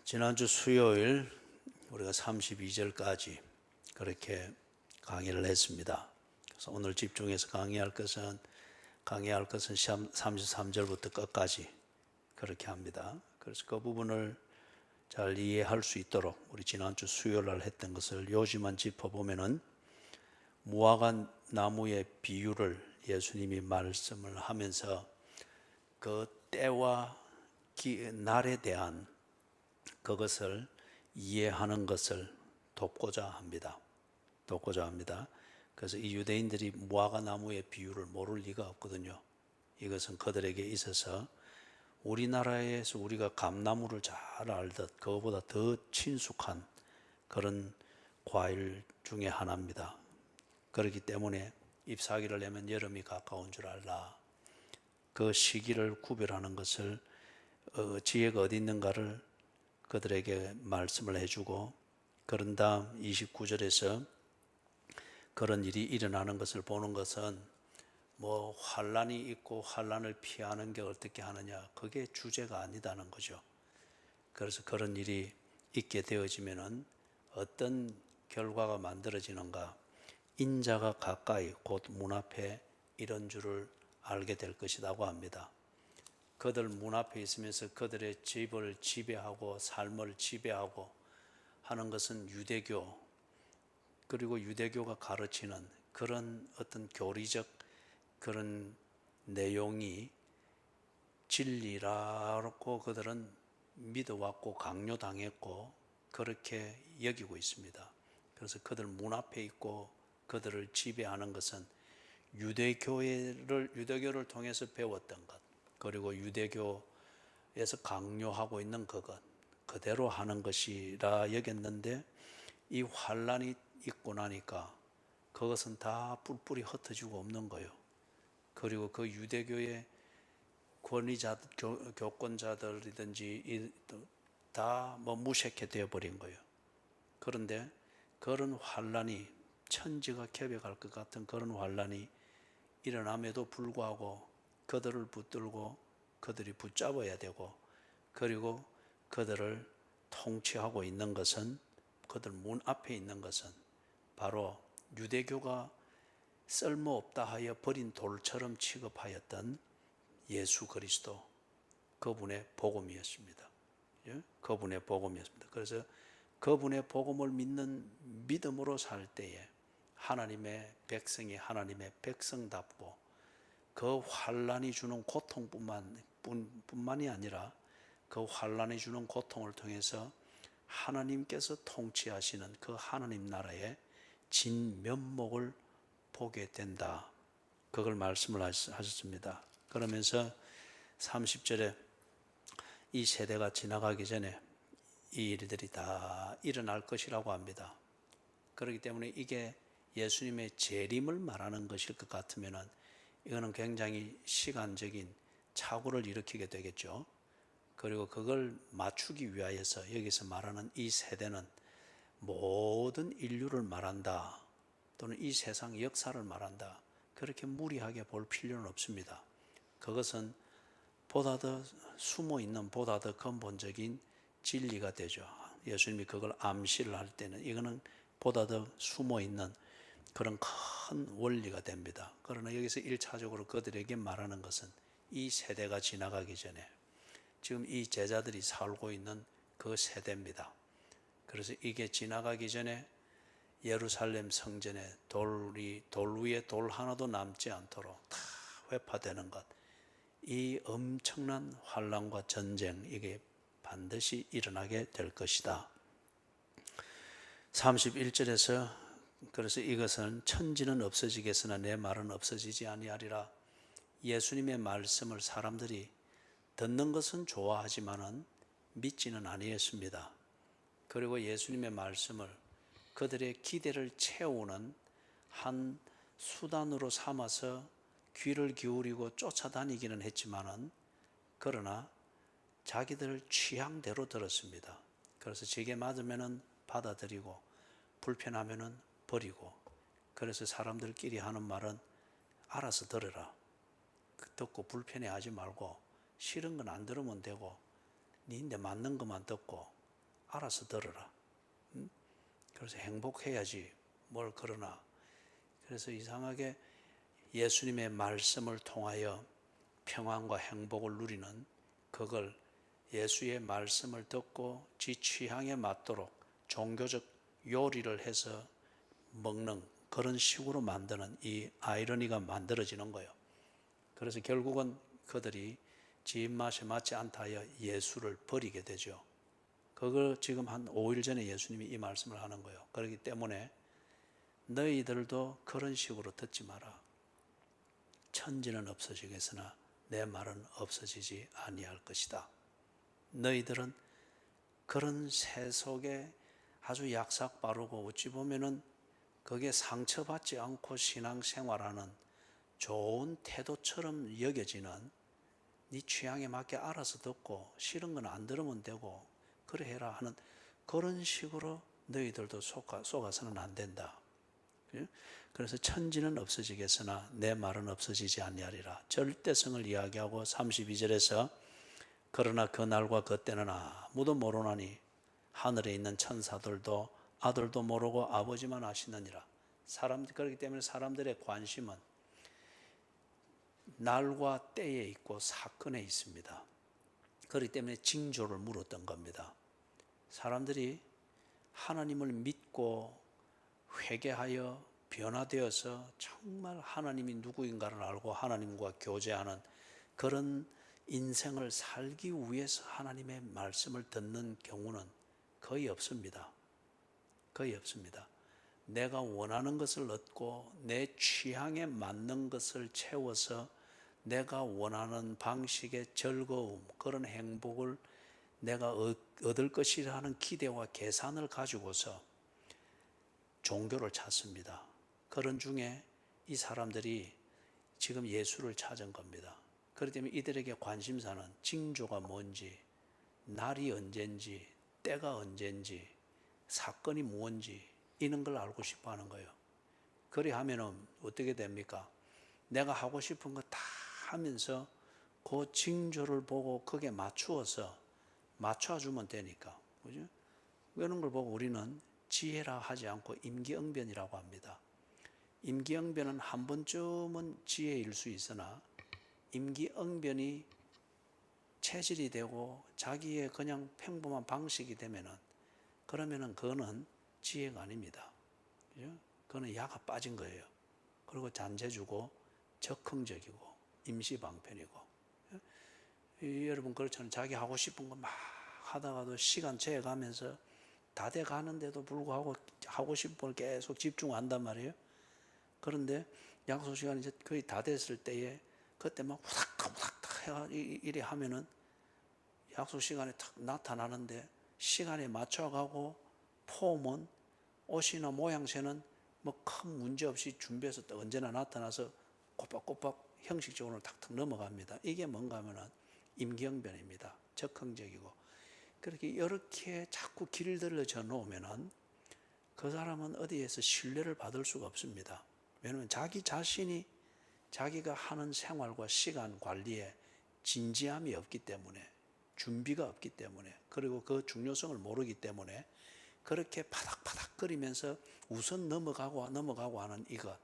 지난주 수요일 우리가 32절까지 그렇게 강의를 했습니다. 그래서 오늘 집중해서 강의할 것은 33절부터 끝까지 그렇게 합니다. 그래서 그 부분을 잘 이해할 수 있도록 우리 지난주 수요일 날 했던 것을 요지만 짚어보면은 무화과 나무의 비유를 예수님이 말씀을 하면서 그 때와 날에 대한 그것을 이해하는 것을 돕고자 합니다. 그래서 이 유대인들이 무화과 나무의 비유를 모를 리가 없거든요. 이것은 그들에게 있어서 우리나라에서 우리가 감나무를 잘 알듯 그거보다 더 친숙한 그런 과일 중에 하나입니다. 그렇기 때문에 잎사귀를 내면 여름이 가까운 줄 알라. 그 시기를 구별하는 것을 지혜가 어디 있는가를 그들에게 말씀을 해주고, 그런 다음 29절에서 그런 일이 일어나는 것을 보는 것은 뭐 환란이 있고 환란을 피하는 게 어떻게 하느냐, 그게 주제가 아니다는 거죠. 그래서 그런 일이 있게 되어지면은 어떤 결과가 만들어지는가, 인자가 가까이 곧 문 앞에 이런 줄을 알게 될 것이라고 합니다. 그들 문 앞에 있으면서 그들의 집을 지배하고 삶을 지배하고 하는 것은 유대교, 그리고 유대교가 가르치는 그런 어떤 교리적 그런 내용이 진리라고 그들은 믿어왔고 강요당했고 그렇게 여기고 있습니다. 그래서 그들 문 앞에 있고 그들을 지배하는 것은 유대교를 통해서 배웠던 것, 그리고 유대교에서 강요하고 있는 그것 그대로 하는 것이라 여겼는데, 이 환란이 있고 나니까 그것은 다 뿔뿔이 흩어지고 없는 거예요. 그리고 그 유대교의 권위자들, 교권자들이든지 다 무색해 되어버린 거예요. 그런데 그런 환란이 천지가 개벽할 것 같은 그런 환란이 일어남에도 불구하고 그들을 붙들고 그들이 붙잡아야 되고, 그리고 그들을 통치하고 있는 것은, 그들 문 앞에 있는 것은 바로 유대교가 쓸모없다 하여 버린 돌처럼 취급하였던 예수 그리스도, 그분의 복음이었습니다. 그분의 복음이었습니다. 그래서 그분의 복음을 믿는 믿음으로 살 때에 하나님의 백성이 하나님의 백성답고, 그 환란이 주는 고통뿐만이 아니라 그 환란이 주는 고통을 통해서 하나님께서 통치하시는 그 하나님 나라의 진면목을 보게 된다. 그걸 말씀을 하셨습니다. 그러면서 30절에 이 세대가 지나가기 전에 이 일들이 다 일어날 것이라고 합니다. 그렇기 때문에 이게 예수님의 재림을 말하는 것일 것 같으면은 이거는 굉장히 시간적인 착오를 일으키게 되겠죠. 그리고 그걸 맞추기 위하여서 여기서 말하는 이 세대는 모든 인류를 말한다, 또는 이 세상 역사를 말한다, 그렇게 무리하게 볼 필요는 없습니다. 그것은 보다 더 숨어있는, 보다 더 근본적인 진리가 되죠. 예수님이 그걸 암시를 할 때는 이거는 보다 더 숨어있는 그런 큰 원리가 됩니다. 그러나 여기서 1차적으로 그들에게 말하는 것은 이 세대가 지나가기 전에 지금 이 제자들이 살고 있는 그 세대입니다. 그래서 이게 지나가기 전에 예루살렘 성전에 돌 위에 돌 하나도 남지 않도록 다 회파되는 것, 이 엄청난 환란과 전쟁, 이게 반드시 일어나게 될 것이다. 31절에서 그래서 이것은 천지는 없어지겠으나 내 말은 없어지지 아니하리라. 예수님의 말씀을 사람들이 듣는 것은 좋아하지만은 믿지는 아니했습니다. 그리고 예수님의 말씀을 그들의 기대를 채우는 한 수단으로 삼아서 귀를 기울이고 쫓아다니기는 했지만은, 그러나 자기들 취향대로 들었습니다. 그래서 지게 맞으면은 받아들이고 불편하면은 버리고, 그래서 사람들끼리 하는 말은 알아서 들어라, 듣고 불편해하지 말고 싫은 건 안 들으면 되고, 니인데 맞는 것만 듣고 알아서 들어라. 그래서 행복해야지 뭘 그러나. 그래서 이상하게 예수님의 말씀을 통하여 평안과 행복을 누리는, 그걸 예수의 말씀을 듣고 지 취향에 맞도록 종교적 요리를 해서 먹는 그런 식으로 만드는 이 아이러니가 만들어지는 거예요. 그래서 결국은 그들이 지 입맛에 맞지 않다 하여 예수를 버리게 되죠. 그걸 지금 한 5일 전에 예수님이 이 말씀을 하는 거예요. 그렇기 때문에 너희들도 그런 식으로 듣지 마라. 천지는 없어지겠으나 내 말은 없어지지 아니할 것이다. 너희들은 그런 새 속에 아주 약삭 빠르고 어찌 보면은 그게 상처받지 않고 신앙생활하는 좋은 태도처럼 여겨지는, 네 취향에 맞게 알아서 듣고 싫은 건 안 들으면 되고 그래 해라 하는 그런 식으로 너희들도 속아서는 안 된다. 그래서 천지는 없어지겠으나 내 말은 없어지지 아니하리라. 절대성을 이야기하고 32절에서 그러나 그 날과 그 때는 아무도 모르나니 하늘에 있는 천사들도 아들도 모르고 아버지만 아시느니라. 그렇기 때문에 사람들의 관심은 날과 때에 있고 사건에 있습니다. 그렇기 때문에 징조를 물었던 겁니다. 사람들이 하나님을 믿고 회개하여 변화되어서 정말 하나님이 누구인가를 알고 하나님과 교제하는 그런 인생을 살기 위해서 하나님의 말씀을 듣는 경우는 거의 없습니다. 거의 없습니다. 내가 원하는 것을 얻고 내 취향에 맞는 것을 채워서 내가 원하는 방식의 즐거움, 그런 행복을 내가 얻을 것이라는 기대와 계산을 가지고서 종교를 찾습니다. 그런 중에 이 사람들이 지금 예수를 찾은 겁니다. 그렇기 때문에 이들에게 관심사는 징조가 뭔지, 날이 언젠지, 때가 언젠지, 사건이 뭔지 이런 걸 알고 싶어 하는 거예요. 그리 하면은 어떻게 됩니까? 내가 하고 싶은 거 다 하면서 그 징조를 보고 거기에 맞춰주면 되니까. 그죠? 그런 걸 보고 우리는 지혜라 하지 않고 임기응변이라고 합니다. 임기응변은 한 번쯤은 지혜일 수 있으나 임기응변이 체질이 되고 자기의 그냥 평범한 방식이 되면은, 그러면은 그거는 지혜가 아닙니다. 그죠? 그거는 야가 빠진 거예요. 그리고 잔재주고 적흥적이고 임시방편이고. 여러분 그렇잖아요. 자기 하고 싶은 거 막 하다가도 시간 채워가면서 다 돼 가는데도 불구하고 하고 싶은 걸 계속 집중한단 말이에요. 그런데 약속 시간이 이제 거의 다 됐을 때에 그때 막 후닥닥 해가 이래 하면은 약속 시간에 탁 나타나는데 시간에 맞춰가고 폼은 옷이나 모양새는 뭐 큰 문제 없이 준비해서 언제나 나타나서 꼬박꼬박 형식적으로 탁탁 넘어갑니다. 이게 뭔가 하면은 임기응변입니다. 적극적이고. 그렇게 이렇게 자꾸 길들여져 놓으면은 그 사람은 어디에서 신뢰를 받을 수가 없습니다. 왜냐하면 자기 자신이 자기가 하는 생활과 시간 관리에 진지함이 없기 때문에, 준비가 없기 때문에, 그리고 그 중요성을 모르기 때문에 그렇게 파닥파닥거리면서 우선 넘어가고 하는 이것,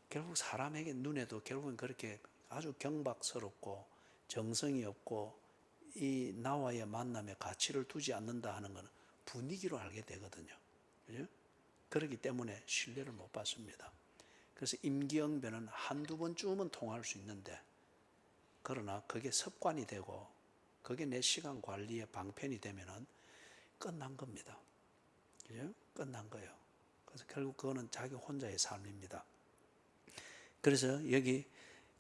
결국 사람에게 눈에도 결국은 그렇게 아주 경박스럽고 정성이 없고 이 나와의 만남에 가치를 두지 않는다 하는 것은 분위기로 알게 되거든요. 그죠? 그렇기 때문에 신뢰를 못 받습니다. 그래서 임기응변은 한두 번쯤은 통할 수 있는데, 그러나 그게 습관이 되고 그게 내 시간 관리의 방편이 되면은 끝난 겁니다. 그죠? 끝난 거예요. 그래서 결국 그거는 자기 혼자의 삶입니다. 그래서 여기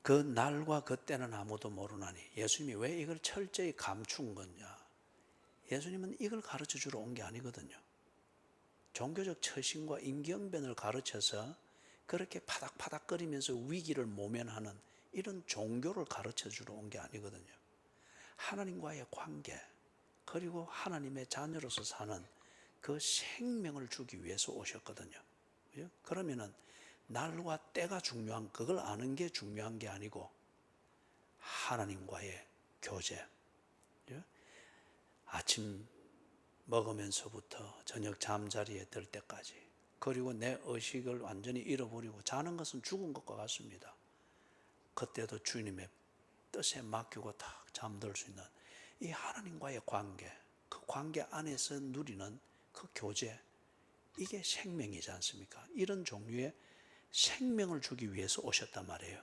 그 날과 그 때는 아무도 모르나니, 예수님이 왜 이걸 철저히 감춘 거냐? 예수님은 이걸 가르쳐 주러 온 게 아니거든요. 종교적 처신과 임기응변을 가르쳐서 그렇게 파닥파닥거리면서 위기를 모면하는 이런 종교를 가르쳐 주러 온 게 아니거든요. 하나님과의 관계, 그리고 하나님의 자녀로서 사는 그 생명을 주기 위해서 오셨거든요. 그죠? 그러면은 날과 때가 중요한, 그걸 아는 게 중요한 게 아니고 하나님과의 교제. 그죠? 아침 먹으면서부터 저녁 잠자리에 들 때까지, 그리고 내 의식을 완전히 잃어버리고 자는 것은 죽은 것과 같습니다. 그때도 주님의 뜻에 맡기고 딱 잠들 수 있는 이 하나님과의 관계, 그 관계 안에서 누리는 그 교제, 이게 생명이지 않습니까? 이런 종류의 생명을 주기 위해서 오셨단 말이에요.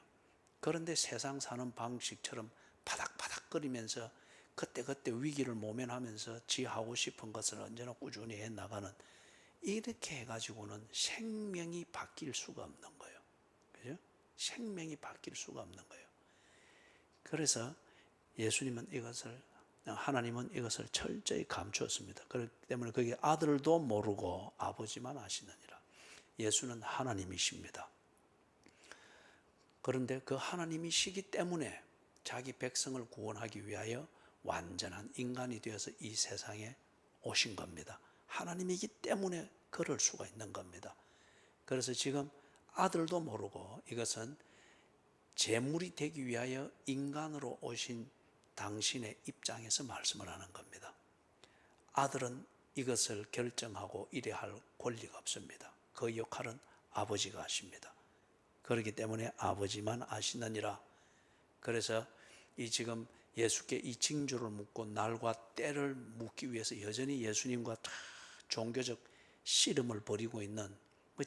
그런데 세상 사는 방식처럼 바닥바닥거리면서 그때그때 위기를 모면하면서 지 하고 싶은 것을 언제나 꾸준히 해나가는, 이렇게 해가지고는 생명이 바뀔 수가 없는 거예요. 그죠? 생명이 바뀔 수가 없는 거예요. 그래서 하나님은 이것을 철저히 감추었습니다. 그렇기 때문에 그게 아들도 모르고 아버지만 아시느니라. 예수는 하나님이십니다. 그런데 그 하나님이시기 때문에 자기 백성을 구원하기 위하여 완전한 인간이 되어서 이 세상에 오신 겁니다. 하나님이기 때문에 그럴 수가 있는 겁니다. 그래서 지금 아들도 모르고 이것은 제물이 되기 위하여 인간으로 오신 당신의 입장에서 말씀을 하는 겁니다. 아들은 이것을 결정하고 이래 할 권리가 없습니다. 그 역할은 아버지가 하십니다. 그렇기 때문에 아버지만 아시느니라. 그래서 지금 예수께 이 징조를 묻고 날과 때를 묻기 위해서 여전히 예수님과 다 종교적 씨름을 벌이고 있는,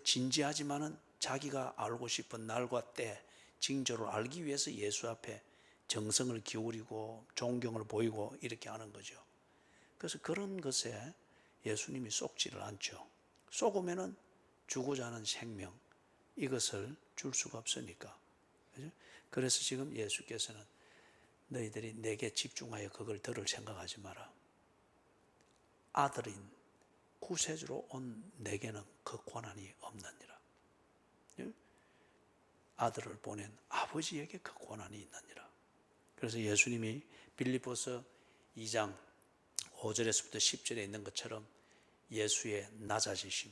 진지하지만은 자기가 알고 싶은 날과 때 징조를 알기 위해서 예수 앞에 정성을 기울이고 존경을 보이고 이렇게 하는 거죠. 그래서 그런 것에 예수님이 속지를 않죠. 속으면은 주고자 하는 생명, 이것을 줄 수가 없으니까. 그죠? 그래서 지금 예수께서는 너희들이 내게 집중하여 그걸 들을 생각하지 마라. 아들인 구세주로 온 내게는 그 권한이 없느니라. 아들을 보낸 아버지에게 그 권한이 있느니라. 그래서 예수님이 빌립보서 2장 5절에서부터 10절에 있는 것처럼 예수의 낮아지심,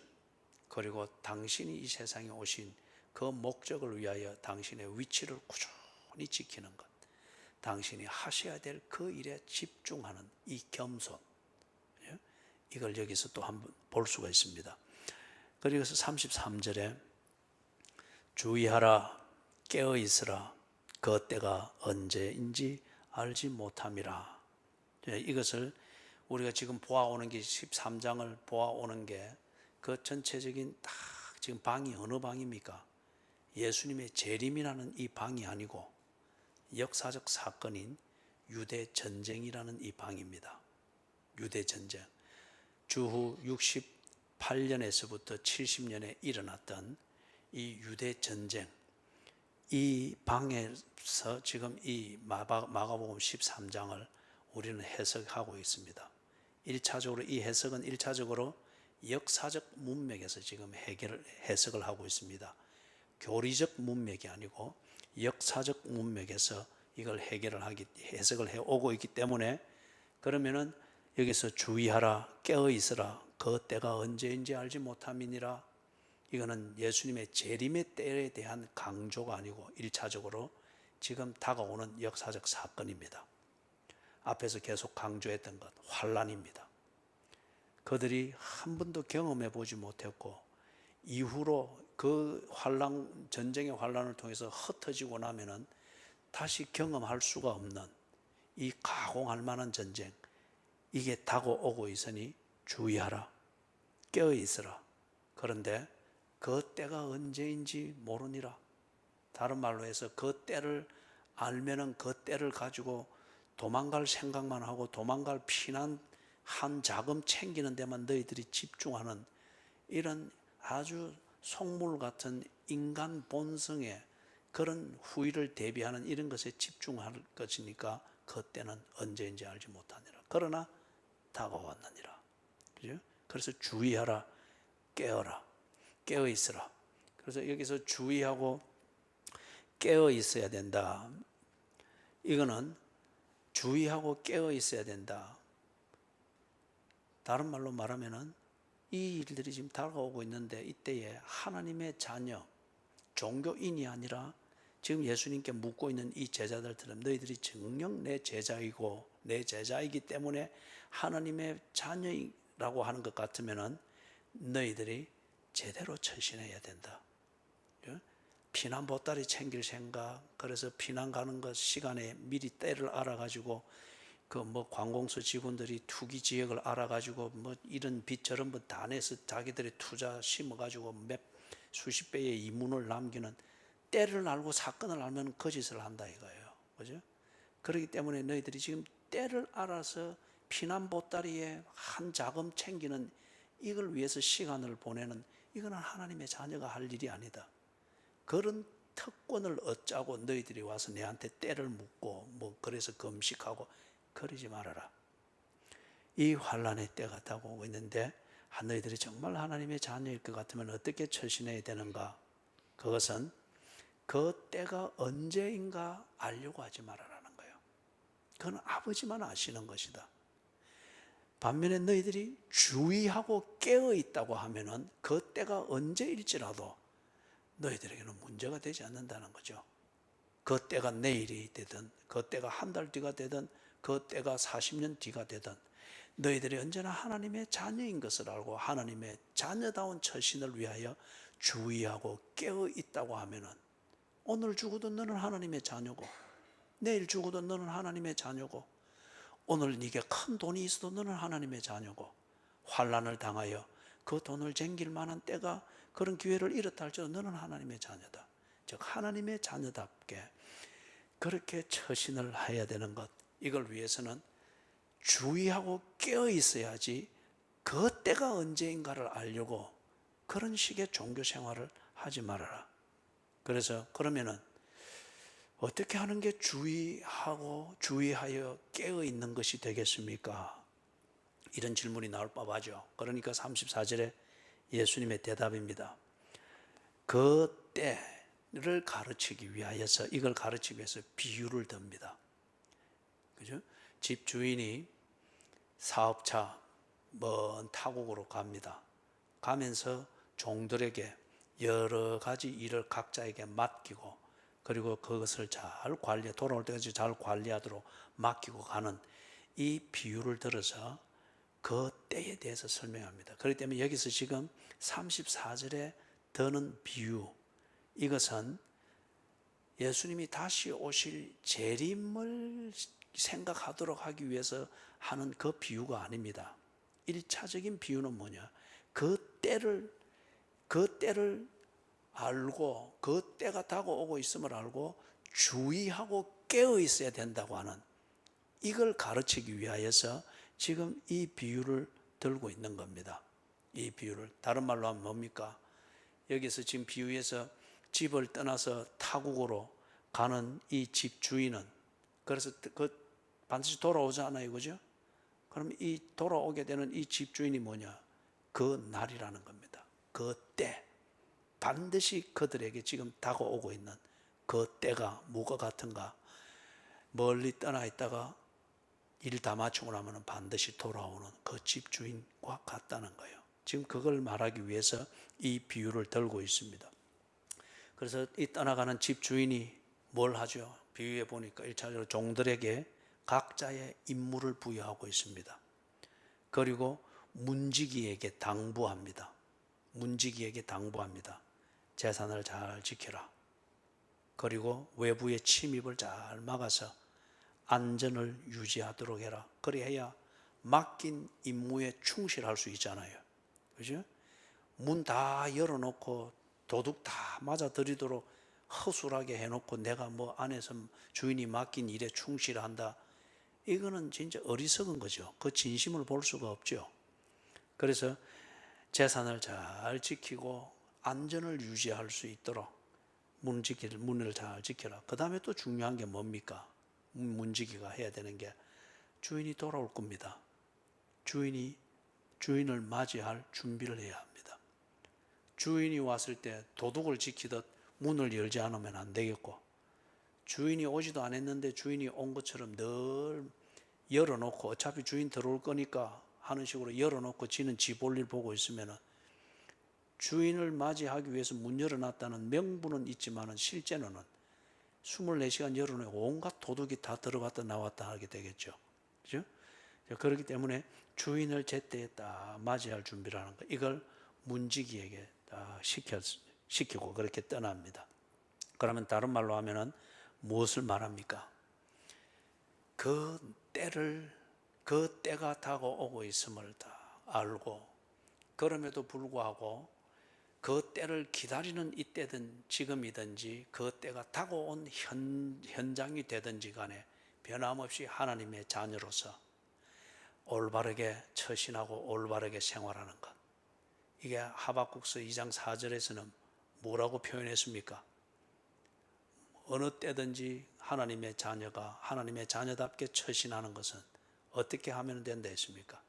그리고 당신이 이 세상에 오신 그 목적을 위하여 당신의 위치를 꾸준히 지키는 것, 당신이 하셔야 될 그 일에 집중하는 이 겸손, 이걸 여기서 또 한번 볼 수가 있습니다. 그래서 33절에 주의하라, 깨어 있으라, 그 때가 언제인지 알지 못함이라. 이것을 우리가 지금 보아오는 게 13장을 보아오는 게 그 전체적인 딱 지금 방이 어느 방입니까? 예수님의 재림이라는 이 방이 아니고 역사적 사건인 유대 전쟁이라는 이 방입니다. 유대 전쟁. 주후 68년에서부터 70년에 일어났던 이 유대 전쟁, 이 방에서 지금 이 마가복음 13장을 우리는 해석하고 있습니다. 1차적으로 이 해석은 1차적으로 역사적 문맥에서 지금 해석을 하고 있습니다. 교리적 문맥이 아니고 역사적 문맥에서 이걸 해석을 해오고 있기 때문에, 그러면은 여기서 주의하라, 깨어 있으라, 그 때가 언제인지 알지 못함이니라. 이거는 예수님의 재림의 때에 대한 강조가 아니고 1차적으로 지금 다가오는 역사적 사건입니다. 앞에서 계속 강조했던 것, 환란입니다. 그들이 한 번도 경험해 보지 못했고 이후로 그 전쟁의 환란을 통해서 흩어지고 나면은 다시 경험할 수가 없는 이 가공할 만한 전쟁, 이게 다가오고 있으니 주의하라, 깨어 있으라. 그런데 그 때가 언제인지 모르니라. 다른 말로 해서 그 때를 알면은 그 때를 가지고 도망갈 생각만 하고 도망갈 피난 한 자금 챙기는 데만 너희들이 집중하는 이런 아주 속물 같은 인간 본성의 그런 후일을 대비하는 이런 것에 집중할 것이니까 그 때는 언제인지 알지 못하니라. 그러나 다가왔느니라. 그죠? 그래서 주의하라, 깨어라, 깨어 있으라. 그래서 여기서 주의하고 깨어 있어야 된다. 이거는 주의하고 깨어 있어야 된다. 다른 말로 말하면은 이 일들이 지금 다가오고 있는데 이때에 하나님의 자녀, 종교인이 아니라 지금 예수님께 묻고 있는 이 제자들처럼 너희들이 정녕 내 제자이고 내 제자이기 때문에 하나님의 자녀로 라고 하는 것 같으면은 너희들이 제대로 처신해야 된다. 피난 보따리 챙길 생각, 그래서 피난 가는 것 시간에 미리 때를 알아가지고 그 뭐 관공서 직원들이 투기 지역을 알아가지고 뭐 이런 빚 저런 것 다 내서 자기들이 투자 심어가지고 수십 배의 이문을 남기는, 때를 알고 사건을 알면 거짓을 한다 이거예요. 그죠? 그렇기 때문에 너희들이 지금 때를 알아서 피난 보따리에 한 자금 챙기는, 이걸 위해서 시간을 보내는, 이거는 하나님의 자녀가 할 일이 아니다. 그런 특권을 얻자고 너희들이 와서 내한테 때를 묻고 뭐 그래서 금식하고 그러지 말아라. 이 환난의 때가 다가오고 있는데 너희들이 정말 하나님의 자녀일 것 같으면 어떻게 처신해야 되는가? 그것은 그 때가 언제인가 알려고 하지 말아라는 거예요. 그건 아버지만 아시는 것이다. 반면에 너희들이 주의하고 깨어 있다고 하면은 그 때가 언제일지라도 너희들에게는 문제가 되지 않는다는 거죠. 그 때가 내일이 되든, 그 때가 한 달 뒤가 되든, 그 때가 40년 뒤가 되든, 너희들이 언제나 하나님의 자녀인 것을 알고 하나님의 자녀다운 처신을 위하여 주의하고 깨어 있다고 하면은, 오늘 죽어도 너는 하나님의 자녀고, 내일 죽어도 너는 하나님의 자녀고, 오늘 네게 큰 돈이 있어도 너는 하나님의 자녀고, 환난을 당하여 그 돈을 쟁길 만한 때가, 그런 기회를 잃었다 할지라도 너는 하나님의 자녀다. 즉 하나님의 자녀답게 그렇게 처신을 해야 되는 것, 이걸 위해서는 주의하고 깨어 있어야지 그 때가 언제인가를 알려고 그런 식의 종교 생활을 하지 말아라. 그래서 그러면은 어떻게 하는 게 주의하여 깨어 있는 것이 되겠습니까? 이런 질문이 나올 법하죠. 그러니까 34절에 예수님의 대답입니다. 그 때를 가르치기 위하여서, 이걸 가르치기 위해서 비유를 듭니다. 그죠? 집 주인이 사업차 먼 타국으로 갑니다. 가면서 종들에게 여러 가지 일을 각자에게 맡기고, 그리고 그것을 잘 돌아올 때까지 잘 관리하도록 맡기고 가는 이 비유를 들어서 그 때에 대해서 설명합니다. 그렇기 때문에 여기서 지금 34절에 드는 비유, 이것은 예수님이 다시 오실 재림을 생각하도록 하기 위해서 하는 그 비유가 아닙니다. 1차적인 비유는 뭐냐? 그 때를 알고, 그 때가 다가오고 있음을 알고 주의하고 깨어 있어야 된다고 하는, 이걸 가르치기 위하여서 지금 이 비유를 들고 있는 겁니다. 이 비유를 다른 말로 하면 뭡니까? 여기서 지금 비유에서 집을 떠나서 타국으로 가는 이 집 주인은, 그래서 반드시 돌아오잖아요, 그죠? 그럼 이 돌아오게 되는 이 집 주인이 뭐냐? 그 날이라는 겁니다. 그 때, 반드시 그들에게 지금 다가오고 있는 그 때가 뭐가 같은가? 멀리 떠나 있다가 일 다 마치고 나면 반드시 돌아오는 그 집주인과 같다는 거예요. 지금 그걸 말하기 위해서 이 비유를 들고 있습니다. 그래서 이 떠나가는 집주인이 뭘 하죠? 비유에 보니까 1차적으로 종들에게 각자의 임무를 부여하고 있습니다. 그리고 문지기에게 당부합니다. 재산을 잘 지켜라. 그리고 외부의 침입을 잘 막아서 안전을 유지하도록 해라. 그래야 맡긴 임무에 충실할 수 있잖아요. 그죠? 문 다 열어놓고 도둑 다 맞아들이도록 허술하게 해놓고 내가 뭐 안에서 주인이 맡긴 일에 충실한다. 이거는 진짜 어리석은 거죠. 그 진심을 볼 수가 없죠. 그래서 재산을 잘 지키고 안전을 유지할 수 있도록 문을 잘 지켜라. 그 다음에 또 중요한 게 뭡니까? 문지기가 해야 되는 게, 주인이 돌아올 겁니다. 주인을 맞이할 준비를 해야 합니다. 주인이 왔을 때 도둑을 지키듯 문을 열지 않으면 안 되겠고, 주인이 오지도 않았는데 주인이 온 것처럼 늘 열어놓고 어차피 주인 들어올 거니까 하는 식으로 열어놓고 지는 지 볼 일 보고 있으면 주인을 맞이하기 위해서 문 열어놨다는 명분은 있지만 실제는 24시간 열어놓고 온갖 도둑이 다 들어갔다 나왔다 하게 되겠죠. 그죠? 그렇기 때문에 주인을 제때에 딱 맞이할 준비를 하는 거, 이걸 문지기에게 딱 시키고 그렇게 떠납니다. 그러면 다른 말로 하면은 무엇을 말합니까? 그 때가 다가오고 있음을 다 알고, 그럼에도 불구하고 그 때를 기다리는 이때든 지금이든지 그 때가 다가온 현장이 되든지 간에 변함없이 하나님의 자녀로서 올바르게 처신하고 올바르게 생활하는 것. 이게 하박국서 2장 4절에서는 뭐라고 표현했습니까? 어느 때든지 하나님의 자녀가 하나님의 자녀답게 처신하는 것은 어떻게 하면 된다 했습니까?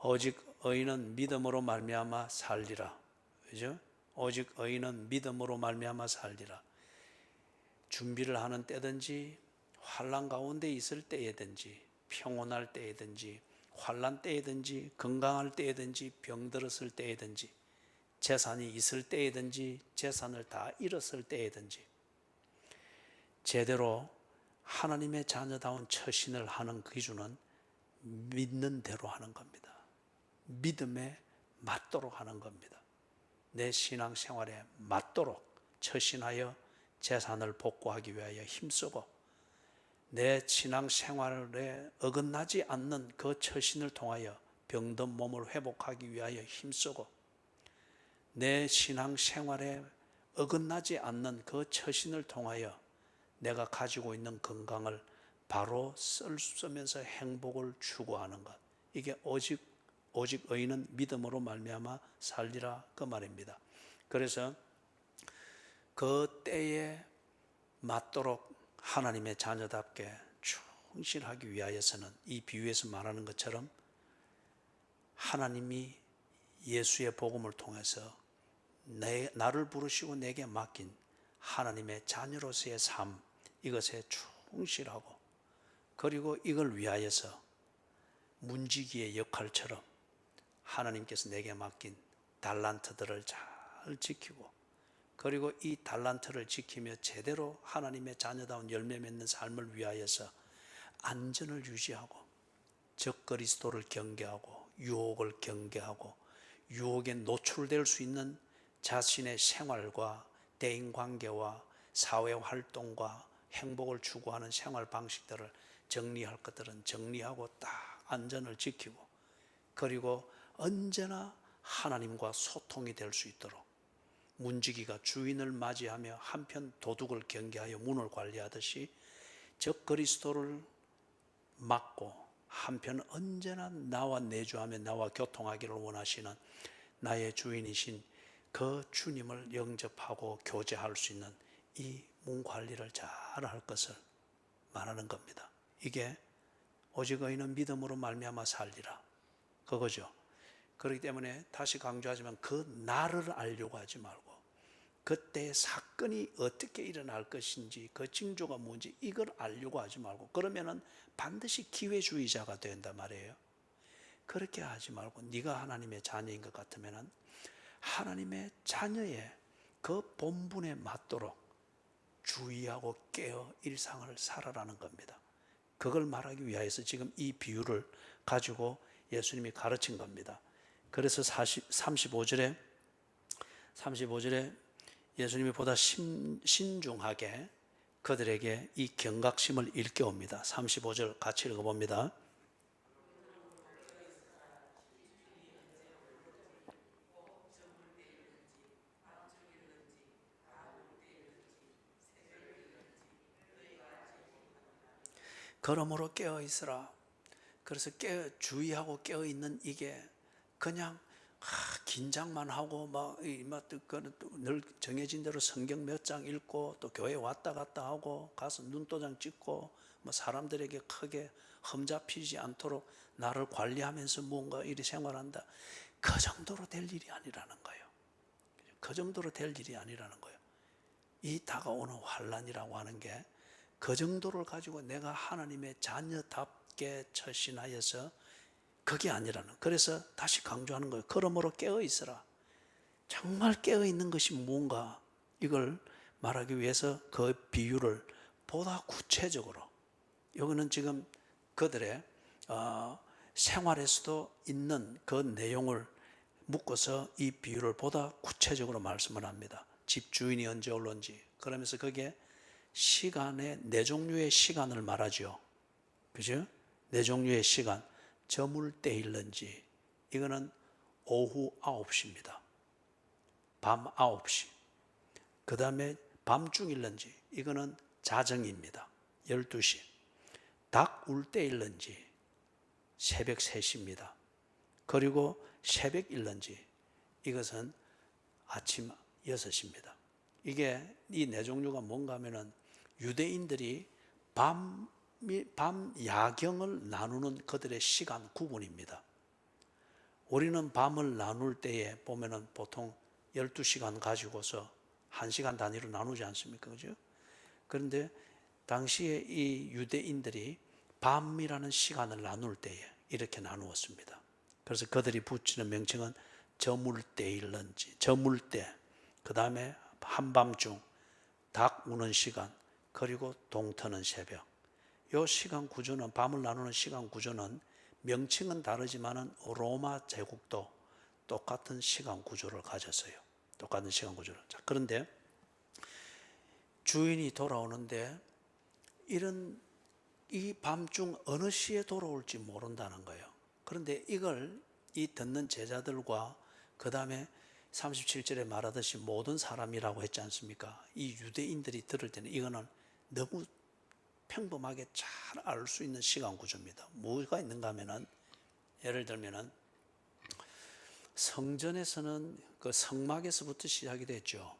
오직 의인은 믿음으로 말미암아 살리라. 그죠? 오직 의인은 믿음으로 말미암아 살리라. 준비를 하는 때든지 환난 가운데 있을 때에든지 평온할 때에든지 환난 때에든지 건강할 때에든지 병들었을 때에든지 재산이 있을 때에든지 재산을 다 잃었을 때에든지 제대로 하나님의 자녀다운 처신을 하는 기준은 믿는 대로 하는 겁니다. 믿음에 맞도록 하는 겁니다. 내 신앙생활에 맞도록 처신하여 재산을 복구하기 위하여 힘쓰고, 내 신앙생활에 어긋나지 않는 그 처신을 통하여 병든 몸을 회복하기 위하여 힘쓰고, 내 신앙생활에 어긋나지 않는 그 처신을 통하여 내가 가지고 있는 건강을 바로 쓰면서 행복을 추구하는 것, 이게 오직 의인은 믿음으로 말미암아 살리라, 그 말입니다. 그래서 그 때에 맞도록 하나님의 자녀답게 충실하기 위하여서는 이 비유에서 말하는 것처럼 하나님이 예수의 복음을 통해서 나를 부르시고 내게 맡긴 하나님의 자녀로서의 삶, 이것에 충실하고, 그리고 이걸 위하여서 문지기의 역할처럼 하나님께서 내게 맡긴 달란트들을 잘 지키고, 그리고 이 달란트를 지키며 제대로 하나님의 자녀다운 열매 맺는 삶을 위하여서 안전을 유지하고, 적그리스도를 경계하고, 유혹을 경계하고, 유혹에 노출될 수 있는 자신의 생활과 대인관계와 사회활동과 행복을 추구하는 생활 방식들을 정리할 것들은 정리하고 딱 안전을 지키고, 그리고 언제나 하나님과 소통이 될 수 있도록 문지기가 주인을 맞이하며 한편 도둑을 경계하여 문을 관리하듯이 적그리스도를 막고 한편 언제나 나와 내주하며 나와 교통하기를 원하시는 나의 주인이신 그 주님을 영접하고 교제할 수 있는 이 문 관리를 잘 할 것을 말하는 겁니다. 이게 오직 의인은 믿음으로 말미암아 살리라, 그거죠. 그렇기 때문에 다시 강조하지만 그 날을 알려고 하지 말고 그때의 사건이 어떻게 일어날 것인지, 그 징조가 뭔지 이걸 알려고 하지 말고, 그러면은 반드시 기회주의자가 된단 말이에요. 그렇게 하지 말고 네가 하나님의 자녀인 것 같으면은 하나님의 자녀의 그 본분에 맞도록 주의하고 깨어 일상을 살아라는 겁니다. 그걸 말하기 위해서 지금 이 비유를 가지고 예수님이 가르친 겁니다. 그래서 35절에 예수님이 보다 신중하게 그들에게 이 경각심을 일깨웁니다. 35절 같이 읽어봅니다. 그러므로 깨어 있으라. 그래서 주의하고 깨어 있는 이게 그냥 긴장만 하고 늘 정해진 대로 성경 몇 장 읽고 또 교회 왔다 갔다 하고 가서 눈도장 찍고 사람들에게 크게 흠잡히지 않도록 나를 관리하면서 뭔가 이리 생활한다, 그 정도로 될 일이 아니라는 거예요. 그 정도로 될 일이 아니라는 거예요. 이 다가오는 환난이라고 하는 게 그 정도를 가지고 내가 하나님의 자녀답게 처신하여서 그게 아니라는, 그래서 다시 강조하는 거예요. 그러므로 깨어 있으라. 정말 깨어 있는 것이 뭔가, 이걸 말하기 위해서 그 비유를 보다 구체적으로 이거는 지금 그들의 생활에서도 있는 그 내용을 묶어서 이 비유를 보다 구체적으로 말씀을 합니다. 집주인이 언제 올런지, 그러면서 거기에 시간의 네 종류의 시간을 말하죠. 그죠? 네 종류의 시간. 저물 때일런지, 이거는 오후 9시입니다. 밤 9시. 그 다음에 밤중일런지, 이거는 자정입니다. 12시. 닭 울 때일런지, 새벽 3시입니다. 그리고 새벽일런지, 이것은 아침 6시입니다. 이게 이 네 종류가 뭔가 하면은 유대인들이 밤 야경을 나누는 그들의 시간 구분입니다. 우리는 밤을 나눌 때에 보면은 보통 12시간 가지고서 1시간 단위로 나누지 않습니까? 그죠? 그런데 당시에 이 유대인들이 밤이라는 시간을 나눌 때에 이렇게 나누었습니다. 그래서 그들이 붙이는 명칭은 저물때일런지, 저물때, 그 다음에 한밤중, 닭 우는 시간, 그리고 동트는 새벽. 이 시간 구조는, 밤을 나누는 시간 구조는 명칭은 다르지만은 로마 제국도 똑같은 시간 구조를 가졌어요. 똑같은 시간 구조를. 자, 그런데 주인이 돌아오는데 이 밤중 어느 시에 돌아올지 모른다는 거예요. 그런데 이걸 이 듣는 제자들과 그 다음에 37절에 말하듯이 모든 사람이라고 했지 않습니까? 이 유대인들이 들을 때는 이거는 너무 평범하게 잘 알 수 있는 시간 구조입니다. 뭐가 있는가 하면은, 예를 들면은 성전에서는 그 성막에서부터 시작이 됐죠.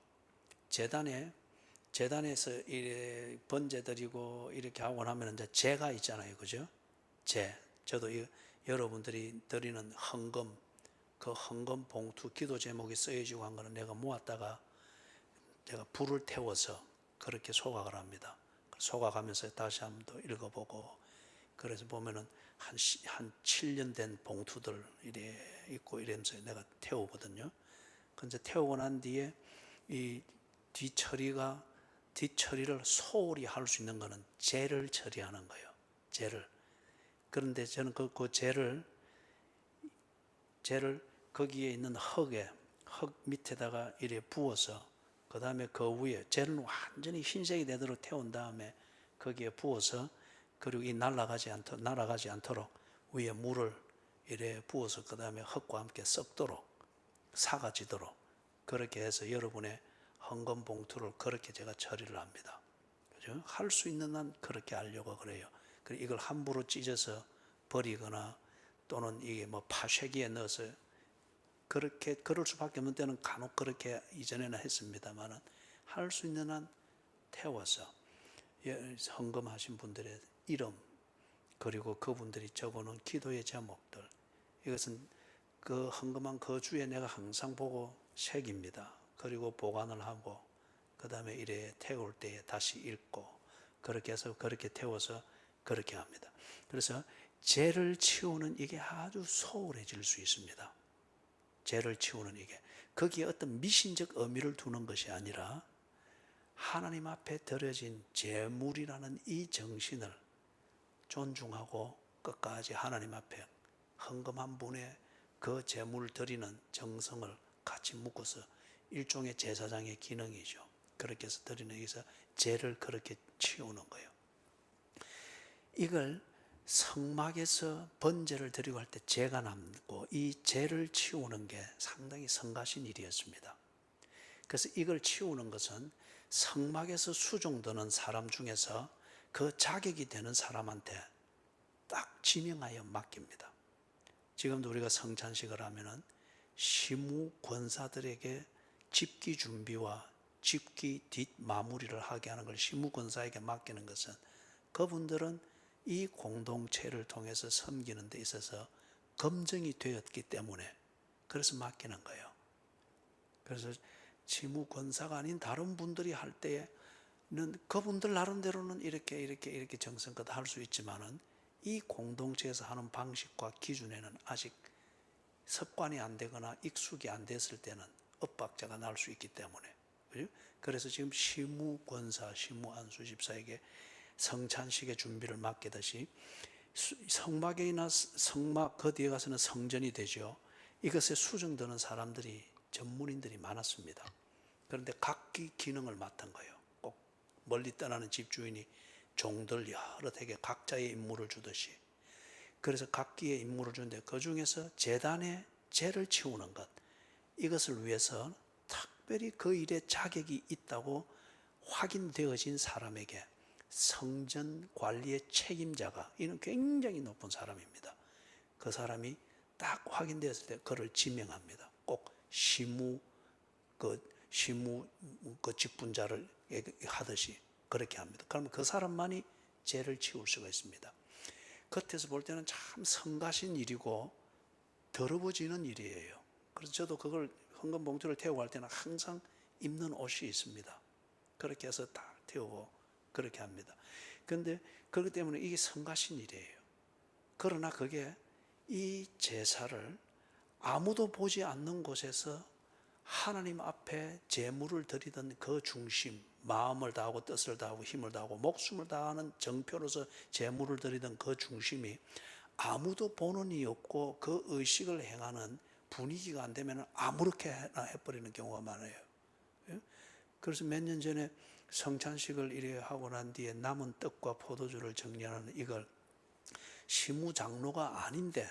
재단에서 이렇게 번제 드리고 이렇게 하고 나면 이제 제가 있잖아요. 그죠? 저도 여러분들이 드리는 헌금, 그 헌금 봉투 기도 제목이 쓰여지고 한 거는 내가 모았다가 제가 불을 태워서 그렇게 소각을 합니다. 소각하면서 다시 한번 더 읽어보고, 그래서 보면은 한 7년 된 봉투들 이래 있고 이러면서 내가 태우거든요. 근데 태우고 난 뒤에 이 뒷처리를 소홀히 할 수 있는 거는 재를 처리하는 거예요. 재를. 그런데 저는 그 재를 거기에 있는 흙 밑에다가 이래 부어서, 그 다음에 그 위에 재는 완전히 흰색이 되도록 태운 다음에 거기에 부어서, 그리고 날아가지 않도록 위에 물을 이래 부어서 그 다음에 흙과 함께 썩도록, 사가지도록 그렇게 해서 여러분의 헌금 봉투를 그렇게 제가 처리를 합니다. 그죠? 할 수 있는 한 그렇게 하려고 그래요. 그리고 이걸 함부로 찢어서 버리거나 또는 이게 뭐 파쇄기에 넣어서 그럴 수밖에 없는 때는 간혹 그렇게 이전에는 했습니다만은, 할 수 있는 한 태워서 헌금하신 분들의 이름, 그리고 그분들이 적어놓은 기도의 제목들, 이것은 그 헌금한 그 주에 내가 항상 보고 새깁니다. 그리고 보관을 하고, 그 다음에 이래 태울 때에 다시 읽고, 그렇게 해서 그렇게 태워서 그렇게 합니다. 그래서 죄를 치우는 이게 아주 소홀해질 수 있습니다. 죄를 치우는 이게, 거기에 어떤 미신적 의미를 두는 것이 아니라 하나님 앞에 드려진 제물이라는 이 정신을 존중하고 끝까지 하나님 앞에 헌금한 분의 그 제물 드리는 정성을 같이 묶어서 일종의 제사장의 기능이죠. 그렇게 해서 드리는, 여기서 죄를 그렇게 치우는 거예요. 이걸 성막에서 번제를 드리고 할 때 죄가 남고, 이 죄를 치우는 게 상당히 성가신 일이었습니다. 그래서 이걸 치우는 것은 성막에서 수종드는 사람 중에서 그 자격이 되는 사람한테 딱 지명하여 맡깁니다. 지금도 우리가 성찬식을 하면은 시무 권사들에게 집기 준비와 집기 뒷 마무리를 하게 하는 걸 시무 권사에게 맡기는 것은, 그분들은 이 공동체를 통해서 섬기는 데 있어서 검증이 되었기 때문에 그래서 맡기는 거예요. 그래서 시무 권사가 아닌 다른 분들이 할 때에는 그분들 나름대로는 이렇게 정성껏 할 수 있지만은, 이 공동체에서 하는 방식과 기준에는 아직 습관이 안 되거나 익숙이 안 됐을 때는 엇박자가 날 수 있기 때문에. 그래서 지금 시무 권사, 시무 안수 집사에게 성찬식의 준비를 맡기듯이 성막이나 성막 그 뒤에 가서는 성전이 되죠. 이것에 수정되는 사람들이 전문인들이 많았습니다. 그런데 각기 기능을 맡은 거예요. 꼭 멀리 떠나는 집주인이 종들 여러 대개 각자의 임무를 주듯이. 그래서 각기의 임무를 주는데 그 중에서 제단의 죄를 치우는 것, 이것을 위해서 특별히 그 일에 자격이 있다고 확인되어진 사람에게 성전 관리의 책임자가, 이는 굉장히 높은 사람입니다. 그 사람이 딱 확인되었을 때 그를 지명합니다. 꼭 시무 직분자를 하듯이 그렇게 합니다. 그러면 그 사람만이 죄를 치울 수가 있습니다. 겉에서 볼 때는 참 성가신 일이고 더러워지는 일이에요. 그래서 저도 그걸 헌금 봉투를 태우고 할 때는 항상 입는 옷이 있습니다. 그렇게 해서 다 태우고 그렇게 합니다. 그런데 그렇기 때문에 이게 성가신 일이에요. 그러나 그게 이 제사를 아무도 보지 않는 곳에서 하나님 앞에 제물을 드리던 그 중심, 마음을 다하고 뜻을 다하고 힘을 다하고 목숨을 다하는 정표로서 제물을 드리던 그 중심이 아무도 보는 이 없고 그 의식을 행하는 분위기가 안 되면 아무렇게나 해버리는 경우가 많아요. 그래서 몇 년 전에 성찬식을 이래 하고 난 뒤에 남은 떡과 포도주를 정리하는 이걸 시무 장로가 아닌데,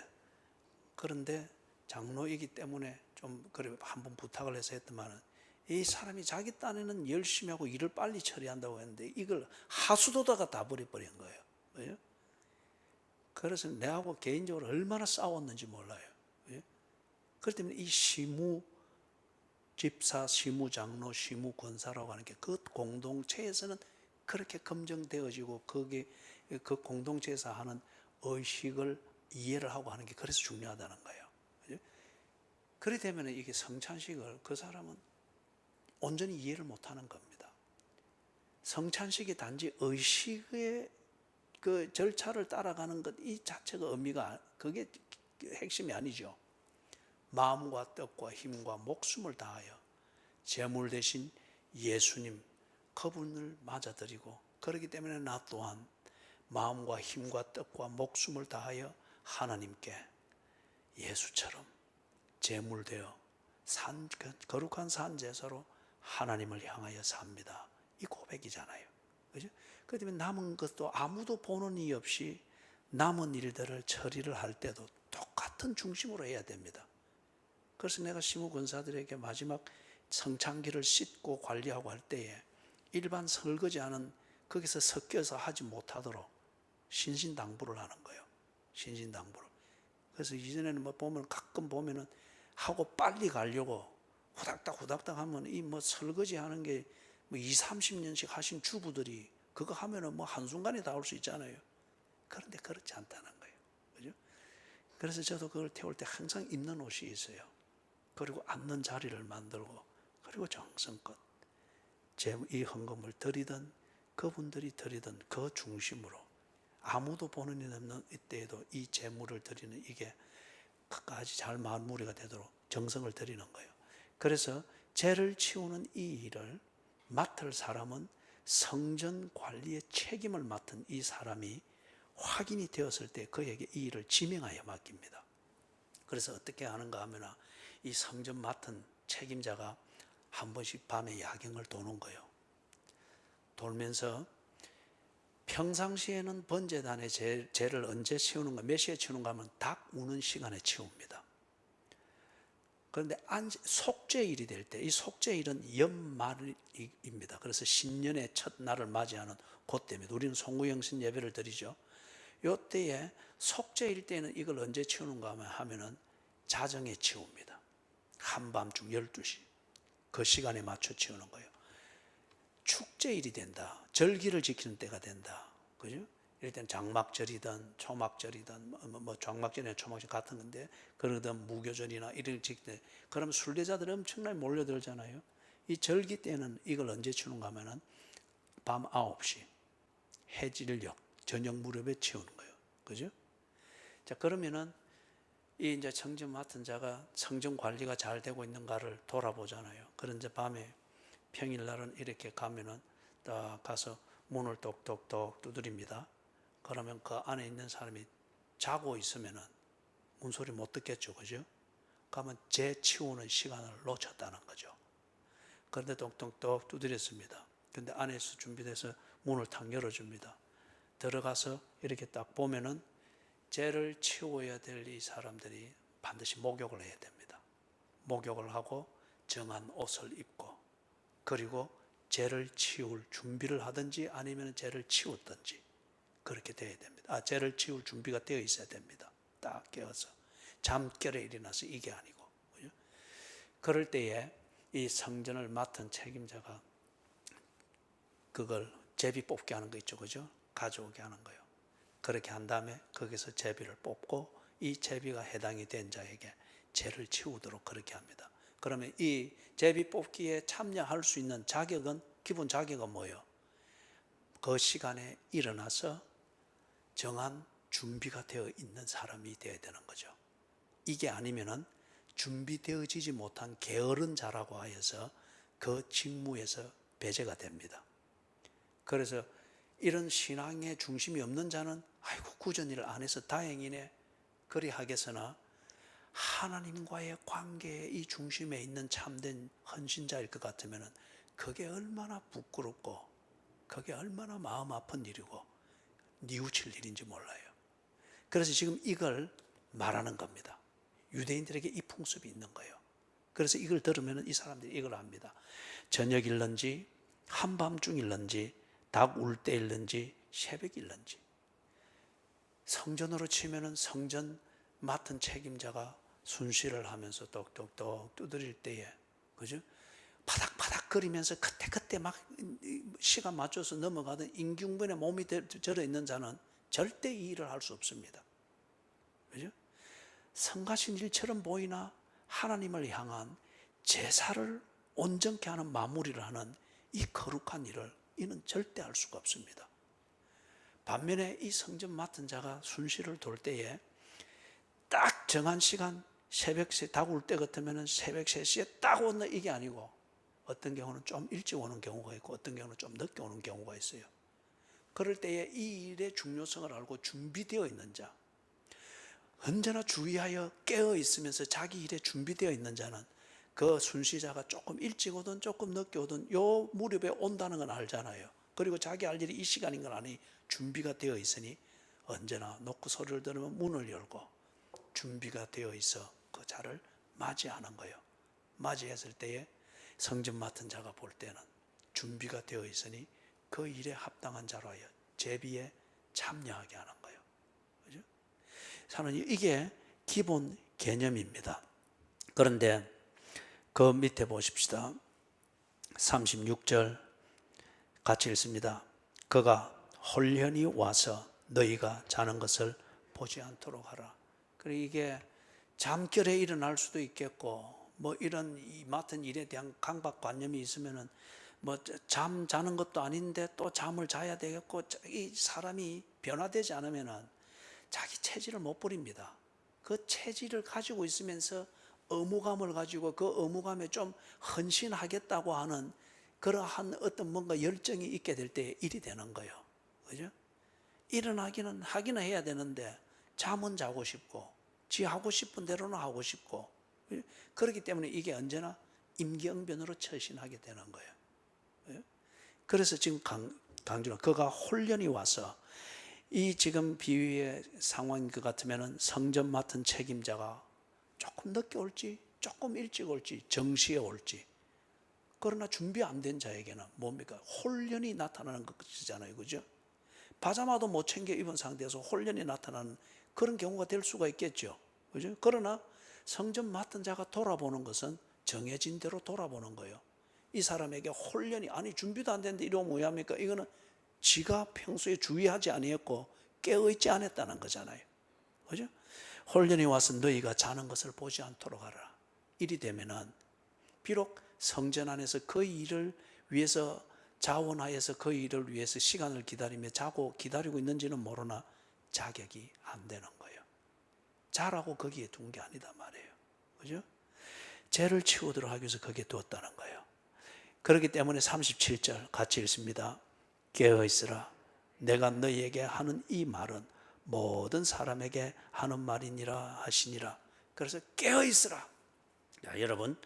그런데 장로이기 때문에 좀 그래 한번 부탁을 해서 했더만은 이 사람이 자기 딴에는 열심히 하고 일을 빨리 처리한다고 했는데 이걸 하수도다가 다 버려버린 거예요. 그래서 내하고 개인적으로 얼마나 싸웠는지 몰라요. 그렇기 때문에 이 시무 집사, 시무 장로, 시무 권사라고 하는 게 그 공동체에서는 그렇게 검증되어지고 그게 그 공동체에서 하는 의식을 이해를 하고 하는 게 그래서 중요하다는 거예요. 그렇게 되면 이게 성찬식을 그 사람은 온전히 이해를 못하는 겁니다. 성찬식이 단지 의식의 그 절차를 따라가는 것 이 자체가 의미가, 그게 핵심이 아니죠. 마음과 뜻과 힘과 목숨을 다하여 제물 대신 예수님 그분을 맞아드리고, 그렇기 때문에 나 또한 마음과 힘과 뜻과 목숨을 다하여 하나님께 예수처럼 제물되어 거룩한 산제사로 하나님을 향하여 삽니다. 이 고백이잖아요. 그죠? 그렇기 때문에 남은 것도 아무도 보는 이 없이 남은 일들을 처리를 할 때도 똑같은 중심으로 해야 됩니다. 그래서 내가 시무 권사들에게 마지막 성찬기를 씻고 관리하고 할 때에 일반 설거지하는 거기서 섞여서 하지 못하도록 신신당부를 하는 거예요. 신신당부를. 그래서 이전에는 가끔 보면은 하고 빨리 가려고 후닥닥 하면 이 설거지 하는 게 20-30년씩 하신 주부들이 그거 하면은 한순간에 다 올 수 있잖아요. 그런데 그렇지 않다는 거예요. 그죠? 그래서 저도 그걸 태울 때 항상 입는 옷이 있어요. 그리고 앉는 자리를 만들고, 그리고 정성껏 이 헌금을 드리던 그분들이 드리던 그 중심으로 아무도 보는 일 없는 이때에도 이 제물을 드리는 이게 끝까지 잘 마무리가 되도록 정성을 드리는 거예요. 그래서 죄를 치우는 이 일을 맡을 사람은 성전 관리의 책임을 맡은 이 사람이 확인이 되었을 때 그에게 이 일을 지명하여 맡깁니다. 그래서 어떻게 하는가 하면 이 성전 맡은 책임자가 한 번씩 밤에 야경을 도는 거예요. 돌면서 평상시에는 번제단의 죄를 언제 치우는가, 몇 시에 치우는가 하면 닭 우는 시간에 치웁니다. 그런데 속죄일이 될 때, 이 속죄일은 연말입니다. 그래서 신년의 첫날을 맞이하는 그때입니다. 우리는 송구영신 예배를 드리죠. 이때에 속죄일 때는 이걸 언제 치우는가 하면은 자정에 치웁니다. 한밤중 12시 그 시간에 맞춰 치우는 거예요. 축제일이 된다, 절기를 지키는 때가 된다, 그죠? 이럴 때는 장막절이든 초막절이든 장막절이나 초막절 같은 건데, 그러든 무교절이나 이럴 지킬 때, 그러면 순례자들이 엄청나게 몰려들잖아요. 이 절기 때는 이걸 언제 치우는가 하면은 밤 9시 해질녘 저녁 무렵에 치우는 거예요. 그죠? 자, 그러면은 이 이제 성전 맡은 자가 성전 관리가 잘 되고 있는가를 돌아보잖아요. 그런 이제 밤에 평일날은 이렇게 가면은 딱 가서 문을 똑똑똑 두드립니다. 그러면 그 안에 있는 사람이 자고 있으면은 문소리 못 듣겠죠, 그죠? 그러면 재치우는 시간을 놓쳤다는 거죠. 그런데 똑똑똑 두드렸습니다. 근데 안에서 준비돼서 문을 탁 열어줍니다. 들어가서 이렇게 딱 보면은 죄를 치워야 될 이 사람들이 반드시 목욕을 해야 됩니다. 목욕을 하고 정한 옷을 입고, 그리고 죄를 치울 준비를 하든지 아니면 죄를 치웠든지 그렇게 되어야 됩니다. 죄를 치울 준비가 되어 있어야 됩니다. 딱 깨어서 잠결에 일어나서 이게 아니고, 그죠? 그럴 때에 이 성전을 맡은 책임자가 그걸 제비 뽑게 하는 거 있죠, 그죠? 가져오게 하는 거예요. 그렇게 한 다음에 거기서 제비를 뽑고 이 제비가 해당이 된 자에게 죄를 치우도록 그렇게 합니다. 그러면 이 제비 뽑기에 참여할 수 있는 자격은, 기본 자격은 뭐예요? 그 시간에 일어나서 정한 준비가 되어 있는 사람이 되어야 되는 거죠. 이게 아니면은 준비되어지지 못한 게으른 자라고 하여서 그 직무에서 배제가 됩니다. 그래서 이런 신앙의 중심이 없는 자는 아이고 구전일을 안 해서 다행이네 그리 하겠으나, 하나님과의 관계의 이 중심에 있는 참된 헌신자일 것 같으면 그게 얼마나 부끄럽고 그게 얼마나 마음 아픈 일이고 뉘우칠 일인지 몰라요. 그래서 지금 이걸 말하는 겁니다. 유대인들에게 이 풍습이 있는 거예요. 그래서 이걸 들으면 이 사람들이 이걸 압니다. 저녁일런지 한밤중일런지 닭 울 때일런지 새벽일런지, 성전으로 치면은 성전 맡은 책임자가 순시를 하면서 똑똑똑 두드릴 때에, 그죠? 바닥바닥 거리면서 그때 막 시간 맞춰서 넘어가던 임균근의 몸이 절어 있는 자는 절대 이 일을 할 수 없습니다. 그죠? 성가신 일처럼 보이나 하나님을 향한 제사를 온전케 하는 마무리를 하는 이 거룩한 일을 이는 절대 할 수가 없습니다. 반면에 이 성전 맡은 자가 순시를 돌 때에 딱 정한 시간, 새벽 닭 울 때 같으면 새벽 3시에 딱 오는, 이게 아니고 어떤 경우는 좀 일찍 오는 경우가 있고 어떤 경우는 좀 늦게 오는 경우가 있어요. 그럴 때에 이 일의 중요성을 알고 준비되어 있는 자, 언제나 주의하여 깨어 있으면서 자기 일에 준비되어 있는 자는 그 순시자가 조금 일찍 오든 조금 늦게 오든 요 무렵에 온다는 건 알잖아요. 그리고 자기 할 일이 이 시간인 건 아니 준비가 되어 있으니 언제나 놓고 소리를 들으면 문을 열고 준비가 되어 있어 그 자를 맞이하는 거예요. 맞이했을 때에 성전 맡은 자가 볼 때는 준비가 되어 있으니 그 일에 합당한 자로 하여 제비에 참여하게 하는 거예요. 그죠? 저는 이게 기본 개념입니다. 그런데 그 밑에 보십시다. 36절 같이 읽습니다. 그가 홀련히 와서 너희가 자는 것을 보지 않도록 하라. 그리고 이게 잠결에 일어날 수도 있겠고, 뭐 이런 이 맡은 일에 대한 강박관념이 있으면은 뭐 잠 자는 것도 아닌데 또 잠을 자야 되겠고, 이 사람이 변화되지 않으면은 자기 체질을 못 버립니다. 그 체질을 가지고 있으면서 의무감을 가지고 그 의무감에 좀 헌신하겠다고 하는 그러한 어떤 뭔가 열정이 있게 될 때 일이 되는 거예요. 그죠? 일어나기는 하기는 해야 되는데 잠은 자고 싶고 지 하고 싶은 대로는 하고 싶고, 그렇기 때문에 이게 언제나 임기응변으로 처신하게 되는 거예요. 그래서 지금 강조는 그가 홀련히 와서, 이 지금 비유의 상황인 것 같으면 성전 맡은 책임자가 조금 늦게 올지 조금 일찍 올지 정시에 올지, 그러나 준비 안 된 자에게는 뭡니까? 홀련히 나타나는 것이잖아요. 그죠? 파자마도 못 챙겨 입은 상태에서 홀련히 나타나는 그런 경우가 될 수가 있겠죠. 그죠? 그러나 성전 맡은 자가 돌아보는 것은 정해진 대로 돌아보는 거예요. 이 사람에게 홀련히, 아니 준비도 안 됐는데 이러면 뭐합니까? 이거는 지가 평소에 주의하지 아니했고 깨어있지 않았다는 거잖아요. 그죠? 홀련히 와서 너희가 자는 것을 보지 않도록 하라. 일이 되면은 비록 성전 안에서 그 일을 위해서 자원하여서 그 일을 위해서 시간을 기다리며 자고 기다리고 있는지는 모르나 자격이 안 되는 거예요. 자라고 거기에 둔 게 아니다 말이에요. 그죠? 죄를 치우도록 하기 위해서 거기에 두었다는 거예요. 그렇기 때문에 37절 같이 읽습니다. 깨어있으라. 내가 너희에게 하는 이 말은 모든 사람에게 하는 말이니라 하시니라. 그래서 깨어있으라. 자, 여러분,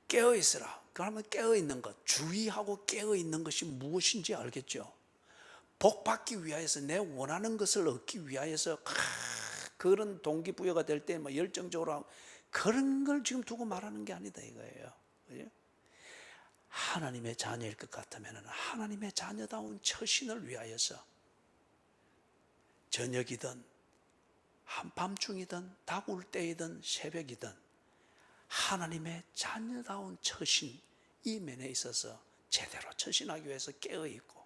깨어있으라. 그러면 깨어있는 것, 주의하고 깨어있는 것이 무엇인지 알겠죠? 복 받기 위하여서, 내 원하는 것을 얻기 위하여서 그런 동기부여가 될 때 열정적으로 하고, 그런 걸 지금 두고 말하는 게 아니다 이거예요. 그죠? 하나님의 자녀일 것 같으면 하나님의 자녀다운 처신을 위하여서 저녁이든 한밤중이든 다구울 때이든 새벽이든 하나님의 자녀다운 처신, 이 면에 있어서 제대로 처신하기 위해서 깨어있고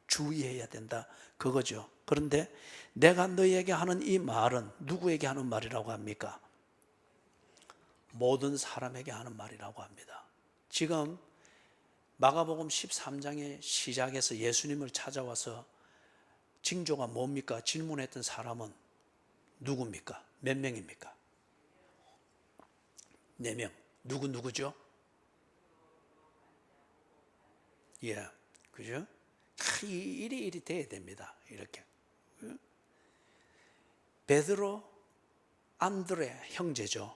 주의해야 된다 그거죠. 그런데 내가 너희에게 하는 이 말은 누구에게 하는 말이라고 합니까? 모든 사람에게 하는 말이라고 합니다. 지금 마가복음 13장의 시작에서 예수님을 찾아와서 징조가 뭡니까? 질문했던 사람은 누굽니까? 몇 명입니까? 4명. 누구죠? 예, 그죠? 일이 돼야 됩니다. 이렇게. 베드로, 안드레 형제죠.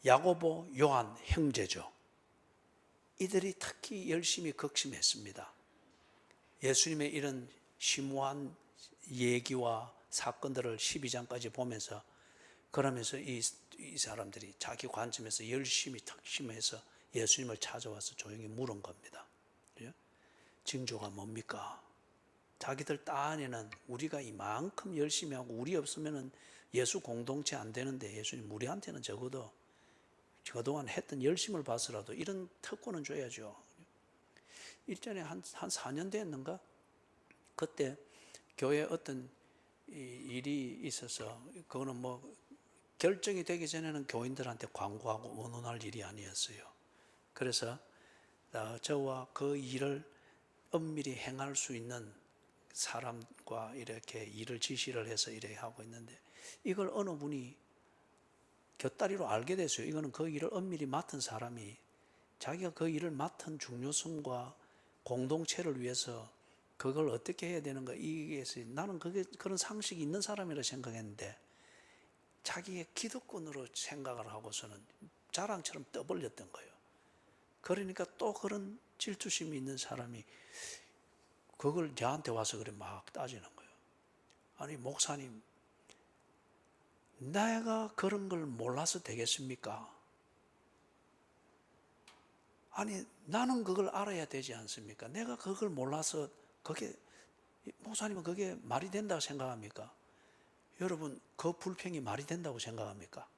야고보, 요한 형제죠. 이들이 특히 열심히 극심했습니다. 예수님의 이런 심오한 얘기와 사건들을 12장까지 보면서, 그러면서 이 사람들이 자기 관점에서 열심히 특심해서 예수님을 찾아와서 조용히 물은 겁니다. 징조가 뭡니까? 자기들 딴에는 우리가 이만큼 열심히 하고 우리 없으면 예수 공동체 안 되는데, 예수님 우리한테는 적어도 그동안 했던 열심을 봐서라도 이런 특권은 줘야죠. 일전에 한 4년 됐는가? 그때 교회에 어떤 일이 있어서, 그거는 결정이 되기 전에는 교인들한테 광고하고 언론할 일이 아니었어요. 그래서 저와 그 일을 엄밀히 행할 수 있는 사람과 이렇게 일을 지시를 해서 이렇게 하고 있는데, 이걸 어느 분이 곁다리로 알게 됐어요. 이거는 그 일을 엄밀히 맡은 사람이 자기가 그 일을 맡은 중요성과 공동체를 위해서 그걸 어떻게 해야 되는가, 이게 나는 그런 상식이 있는 사람이라 생각했는데, 자기의 기득권으로 생각을 하고서는 자랑처럼 떠벌렸던 거예요. 그러니까 또 그런 질투심이 있는 사람이 그걸 저한테 와서 그래 막 따지는 거예요. 아니 목사님, 내가 그런 걸 몰라서 되겠습니까? 아니 나는 그걸 알아야 되지 않습니까? 내가 그걸 몰라서 목사님은 그게 말이 된다고 생각합니까? 여러분, 그 불평이 말이 된다고 생각합니까?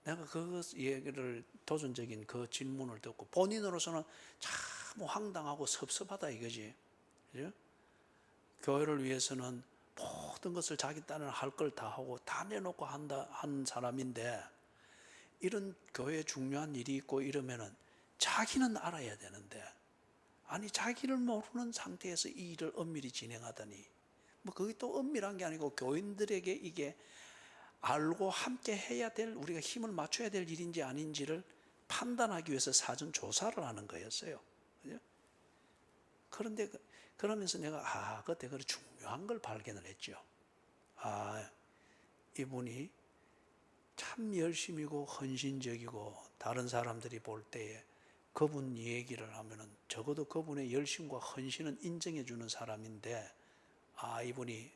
내가 그 얘기를, 도전적인 그 질문을 듣고 본인으로서는 참 황당하고 섭섭하다 이거지. 그죠? 교회를 위해서는 모든 것을 자기 딴에는 할 걸 다 하고 다 내놓고 한 사람인데, 이런 교회에 중요한 일이 있고 이러면은 자기는 알아야 되는데, 아니 자기를 모르는 상태에서 이 일을 엄밀히 진행하다니, 그게 또 엄밀한 게 아니고 교인들에게 이게 알고 함께 해야 될, 우리가 힘을 맞춰야 될 일인지 아닌지를 판단하기 위해서 사전 조사를 하는 거였어요. 그죠? 그런데 그러면서 내가 그때 그 중요한 걸 발견을 했죠. 이분이 참 열심이고 헌신적이고 다른 사람들이 볼 때에 그분 얘기를 하면은 적어도 그분의 열심과 헌신은 인정해 주는 사람인데, 이분이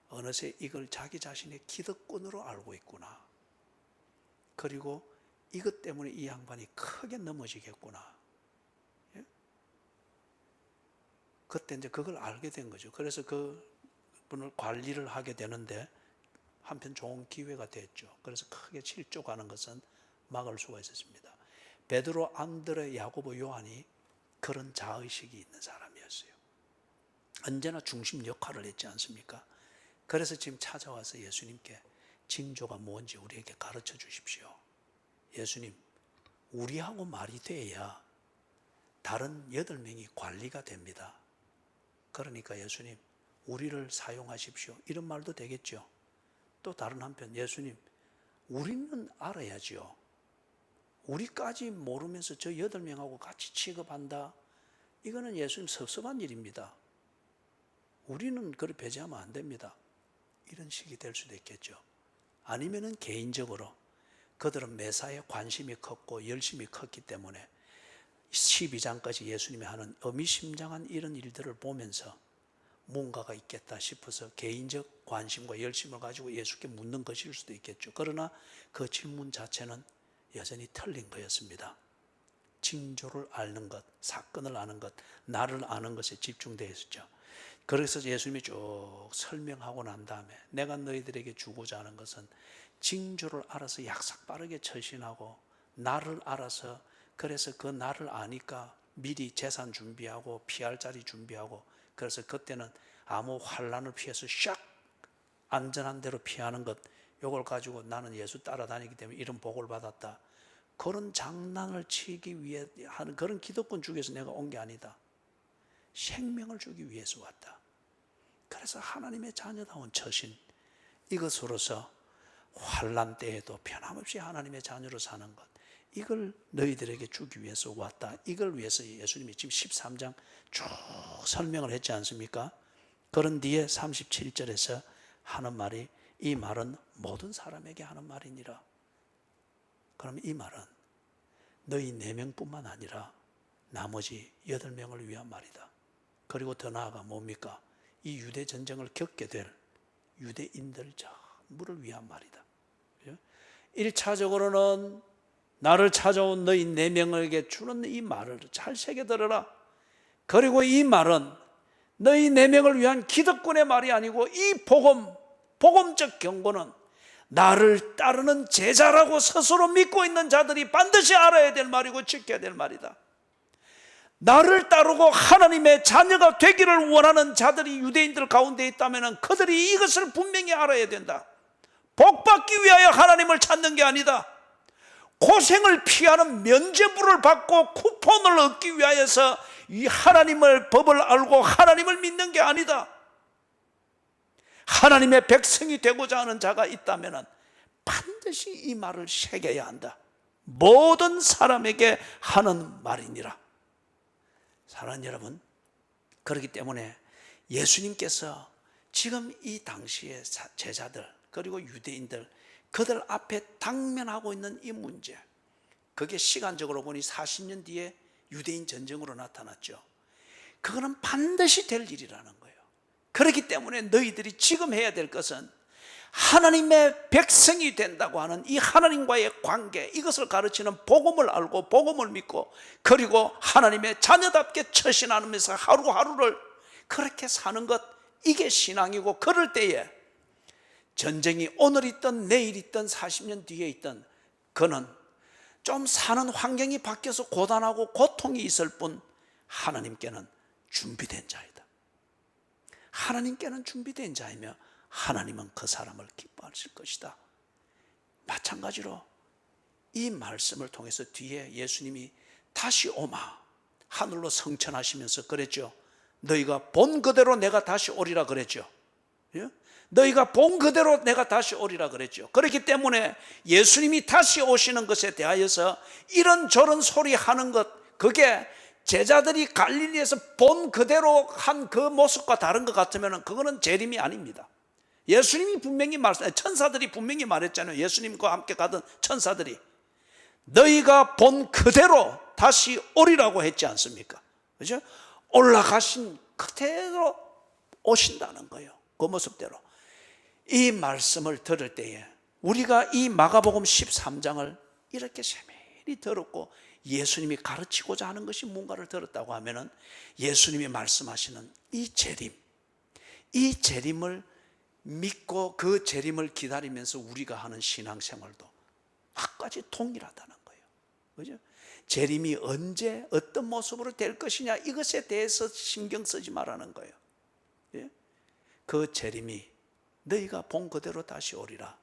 어느새 이걸 자기 자신의 기득권으로 알고 있구나. 그리고 이것 때문에 이 양반이 크게 넘어지겠구나. 예? 그때 이제 그걸 알게 된 거죠. 그래서 그분을 관리를 하게 되는데 한편 좋은 기회가 됐죠. 그래서 크게 실족하는 것은 막을 수가 있었습니다. 베드로, 안드레, 야고보, 요한이 그런 자의식이 있는 사람이었어요. 언제나 중심 역할을 했지 않습니까? 그래서 지금 찾아와서 예수님께 징조가 뭔지 우리에게 가르쳐 주십시오. 예수님, 우리하고 말이 돼야 다른 8명이 관리가 됩니다. 그러니까 예수님, 우리를 사용하십시오. 이런 말도 되겠죠. 또 다른 한편, 예수님, 우리는 알아야죠. 우리까지 모르면서 저 8명하고 같이 취급한다, 이거는 예수님 섭섭한 일입니다. 우리는 그렇게 배제하면 안 됩니다. 이런 식이 될 수도 있겠죠. 아니면은 개인적으로 그들은 매사에 관심이 컸고 열심히 컸기 때문에 12장까지 예수님이 하는 의미심장한 이런 일들을 보면서 뭔가가 있겠다 싶어서 개인적 관심과 열심을 가지고 예수께 묻는 것일 수도 있겠죠. 그러나 그 질문 자체는 여전히 틀린 거였습니다. 징조를 아는 것, 사건을 아는 것, 나를 아는 것에 집중되어 있었죠. 그래서 예수님이 쭉 설명하고 난 다음에 내가 너희들에게 주고자 하는 것은 징조를 알아서 약삭 빠르게 처신하고 나를 알아서, 그래서 그 나를 아니까 미리 재산 준비하고 피할 자리 준비하고, 그래서 그때는 아무 환난을 피해서 샥 안전한 데로 피하는 것, 이걸 가지고 나는 예수 따라다니기 때문에 이런 복을 받았다, 그런 장난을 치기 위해 하는 그런 기득권 주기 위해서 내가 온 게 아니다. 생명을 주기 위해서 왔다. 그래서 하나님의 자녀다운 처신, 이것으로서 환난 때에도 변함없이 하나님의 자녀로 사는 것, 이걸 너희들에게 주기 위해서 왔다. 이걸 위해서 예수님이 지금 13장 쭉 설명을 했지 않습니까? 그런 뒤에 37절에서 하는 말이, 이 말은 모든 사람에게 하는 말이니라. 그럼 이 말은 너희 4명뿐만 아니라 나머지 8명을 위한 말이다. 그리고 더 나아가 뭡니까? 이 유대 전쟁을 겪게 될 유대인들 전부를 위한 말이다. 1차적으로는 나를 찾아온 너희 4명에게 주는 이 말을 잘 새겨 들어라. 그리고 이 말은 너희 4명을 위한 기득권의 말이 아니고, 이 복음적 경고는 나를 따르는 제자라고 스스로 믿고 있는 자들이 반드시 알아야 될 말이고 지켜야 될 말이다. 나를 따르고 하나님의 자녀가 되기를 원하는 자들이 유대인들 가운데 있다면 그들이 이것을 분명히 알아야 된다. 복받기 위하여 하나님을 찾는 게 아니다. 고생을 피하는 면죄부를 받고 쿠폰을 얻기 위하여서 이 하나님을 법을 알고 하나님을 믿는 게 아니다. 하나님의 백성이 되고자 하는 자가 있다면 반드시 이 말을 새겨야 한다. 모든 사람에게 하는 말이니라. 사랑하는 여러분, 그렇기 때문에 예수님께서 지금 이 당시의 제자들 그리고 유대인들, 그들 앞에 당면하고 있는 이 문제, 그게 시간적으로 보니 40년 뒤에 유대인 전쟁으로 나타났죠. 그거는 반드시 될 일이라는 거예요. 그렇기 때문에 너희들이 지금 해야 될 것은 하나님의 백성이 된다고 하는 이 하나님과의 관계, 이것을 가르치는 복음을 알고 복음을 믿고, 그리고 하나님의 자녀답게 처신하면서 하루하루를 그렇게 사는 것, 이게 신앙이고, 그럴 때에 전쟁이 오늘 있든 내일 있든 40년 뒤에 있든 그는 좀 사는 환경이 바뀌어서 고단하고 고통이 있을 뿐 하나님께는 준비된 자이다. 하나님께는 준비된 자이며 하나님은 그 사람을 기뻐하실 것이다. 마찬가지로 이 말씀을 통해서 뒤에 예수님이 다시 오마 하늘로 성천하시면서 그랬죠. 너희가 본 그대로 내가 다시 오리라 그랬죠. 너희가 본 그대로 내가 다시 오리라 그랬죠. 그렇기 때문에 예수님이 다시 오시는 것에 대하여서 이런저런 소리 하는 것, 그게 제자들이 갈릴리에서 본 그대로 한 그 모습과 다른 것 같으면 그거는 재림이 아닙니다. 예수님이 분명히 천사들이 분명히 말했잖아요. 예수님과 함께 가던 천사들이 너희가 본 그대로 다시 오리라고 했지 않습니까? 그죠? 올라가신 그대로 오신다는 거예요. 그 모습대로. 이 말씀을 들을 때에 우리가 이 마가복음 13장을 이렇게 세밀히 들었고 예수님이 가르치고자 하는 것이 뭔가를 들었다고 하면은 예수님이 말씀하시는 이 재림, 이 재림을 믿고 그 재림을 기다리면서 우리가 하는 신앙생활도 끝까지 동일하다는 거예요. 그죠? 재림이 언제 어떤 모습으로 될 것이냐, 이것에 대해서 신경 쓰지 말라는 거예요. 예? 그 재림이 너희가 본 그대로 다시 오리라.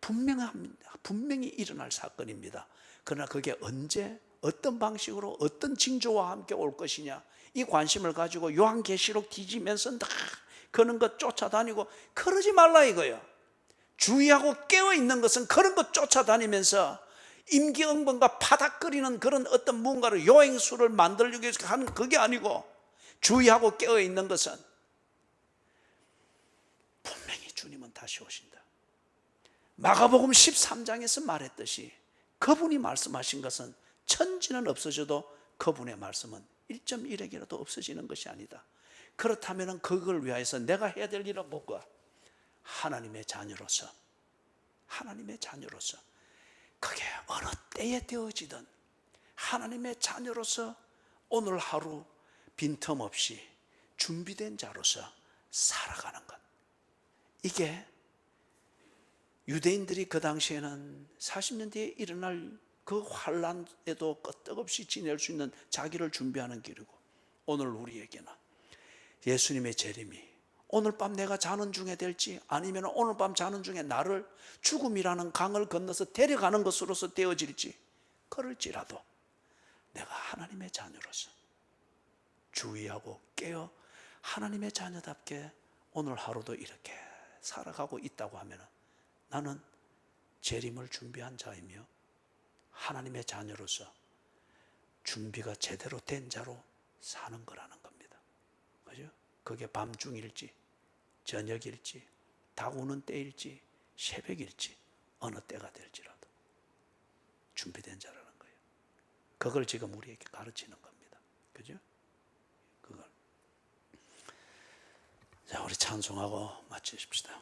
분명히 일어날 사건입니다. 그러나 그게 언제 어떤 방식으로 어떤 징조와 함께 올 것이냐, 이 관심을 가지고 요한계시록 뒤지면서 다 그런 것 쫓아다니고 그러지 말라 이거예요. 주의하고 깨어있는 것은 그런 것 쫓아다니면서 임기응변과 파닥거리는 그런 어떤 뭔가를 요행수를 만들기 위해서 하는 그게 아니고, 주의하고 깨어있는 것은 분명히 주님은 다시 오신다. 마가복음 13장에서 말했듯이 그분이 말씀하신 것은 천지는 없어져도 그분의 말씀은 1.1핵이라도 없어지는 것이 아니다. 그렇다면 그걸 위하여서 내가 해야 될 일은 뭐가? 하나님의 자녀로서 그게 어느 때에 되어지든 하나님의 자녀로서 오늘 하루 빈틈없이 준비된 자로서 살아가는 것. 이게 유대인들이 그 당시에는 40년 뒤에 일어날 그 환란에도 끄떡없이 지낼 수 있는 자기를 준비하는 길이고, 오늘 우리에게는 예수님의 재림이 오늘 밤 내가 자는 중에 될지 아니면 오늘 밤 자는 중에 나를 죽음이라는 강을 건너서 데려가는 것으로서 되어질지, 그럴지라도 내가 하나님의 자녀로서 주의하고 깨어 하나님의 자녀답게 오늘 하루도 이렇게 살아가고 있다고 하면 나는 재림을 준비한 자이며 하나님의 자녀로서 준비가 제대로 된 자로 사는 거라는 겁니다. 그죠? 그게 밤중일지 저녁일지 다구는 때일지 새벽일지 어느 때가 될지라도 준비된 자라는 거예요. 그걸 지금 우리에게 가르치는 겁니다. 그죠? 그걸. 자, 우리 찬송하고 마치십시다.